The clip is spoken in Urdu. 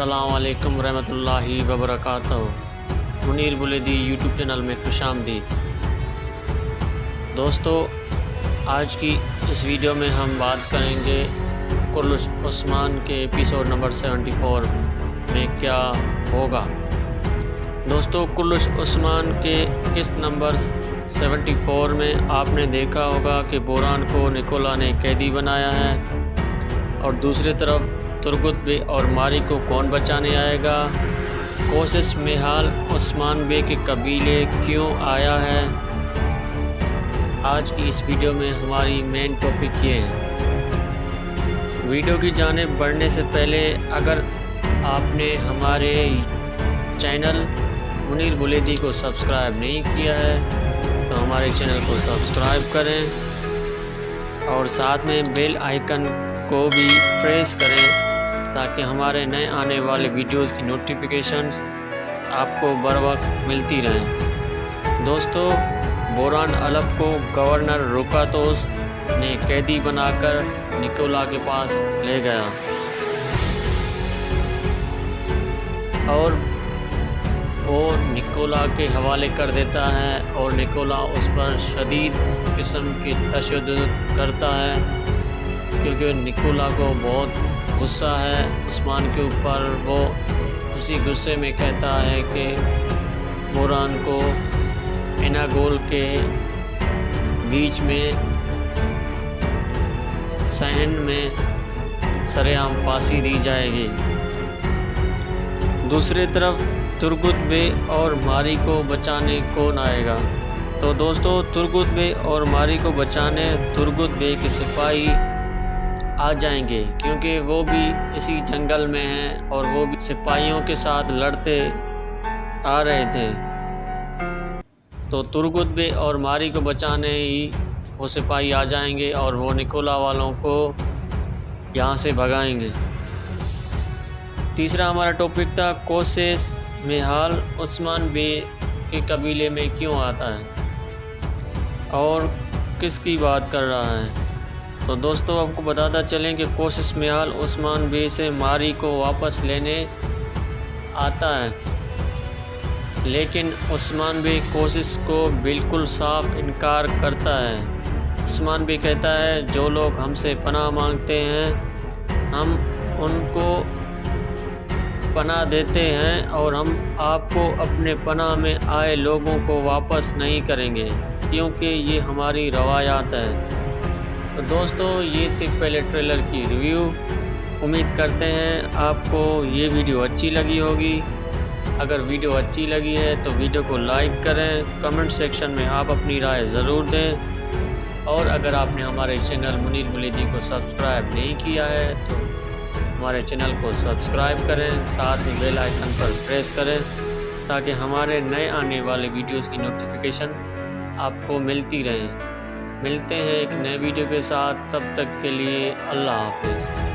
السلام علیکم ورحمۃ اللہ وبرکاتہ۔ منیر بلیدی یوٹیوب چینل میں خوش آمدید۔ دوستو، آج کی اس ویڈیو میں ہم بات کریں گے کرلش عثمان کے ایپیسوڈ نمبر 74 میں کیا ہوگا۔ دوستو، کرلش عثمان کے قسط نمبر 74 میں آپ نے دیکھا ہوگا کہ بوران کو نکولا نے قیدی بنایا ہے، اور دوسری طرف ترگت بے اور ماری کو کون بچانے آئے گا، کوشش میحال عثمان بے کے قبیلے کیوں آیا ہے۔ آج کی اس ویڈیو میں ہماری مین ٹاپک یہ ہے۔ ویڈیو کی جانب بڑھنے سے پہلے اگر آپ نے ہمارے چینل منیر بلیدی کو سبسکرائب نہیں کیا ہے تو ہمارے چینل کو سبسکرائب کریں اور ساتھ میں بیل آئیکن کو بھی پریس کریں تاکہ ہمارے نئے آنے والے ویڈیوز کی نوٹیفیکیشنز آپ کو بر وقت ملتی رہیں۔ دوستو، بوران الب کو گورنر روکاتوس نے قیدی بنا کر نکولا کے پاس لے گیا، اور وہ نکولا کے حوالے کر دیتا ہے، اور نکولا اس پر شدید قسم کی تشدد کرتا ہے، کیونکہ نکولا کو بہت غصہ ہے عثمان کے اوپر۔ وہ اسی غصے میں کہتا ہے کہ بوران کو اناگول کے بیچ میں صحن میں سرعام پھانسی دی جائے گی۔ دوسری طرف ترگت بے اور ماری کو بچانے کون آئے گا؟ تو دوستو، ترگت بے اور ماری کو بچانے ترگت بے کے سپاہی آ جائیں گے، کیونکہ وہ بھی اسی جنگل میں ہیں اور وہ بھی سپاہیوں کے ساتھ لڑتے آ رہے تھے۔ تو ترگت بے اور ماری کو بچانے ہی وہ سپاہی آ جائیں گے اور وہ نکولا والوں کو یہاں سے بھگائیں گے۔ تیسرا ہمارا ٹاپک تھا کوشش میحال عثمان بے کے قبیلے میں کیوں آتا ہے اور کس کی بات کر رہا ہے۔ تو دوستو، آپ کو بتاتا چلیں کہ کوشش میحال عثمان بے سے ماری کو واپس لینے آتا ہے، لیکن عثمان بے کوشش کو بالکل صاف انکار کرتا ہے۔ عثمان بے کہتا ہے، جو لوگ ہم سے پناہ مانگتے ہیں ہم ان کو پناہ دیتے ہیں، اور ہم آپ کو اپنے پناہ میں آئے لوگوں کو واپس نہیں کریں گے، کیونکہ یہ ہماری روایات ہے۔ تو دوستو، یہ تھی پہلے ٹریلر کی ریویو۔ امید کرتے ہیں آپ کو یہ ویڈیو اچھی لگی ہوگی۔ اگر ویڈیو اچھی لگی ہے تو ویڈیو کو لائک کریں، کمنٹ سیکشن میں آپ اپنی رائے ضرور دیں، اور اگر آپ نے ہمارے چینل منیر بلیدی کو سبسکرائب نہیں کیا ہے تو ہمارے چینل کو سبسکرائب کریں، ساتھ ہی بیل آئیکن پر پریس کریں تاکہ ہمارے نئے آنے والے ویڈیوز کی نوٹیفیکیشن آپ کو ملتی رہیں۔ ملتے ہیں ایک نئے ویڈیو کے ساتھ، تب تک کے لیے اللہ حافظ۔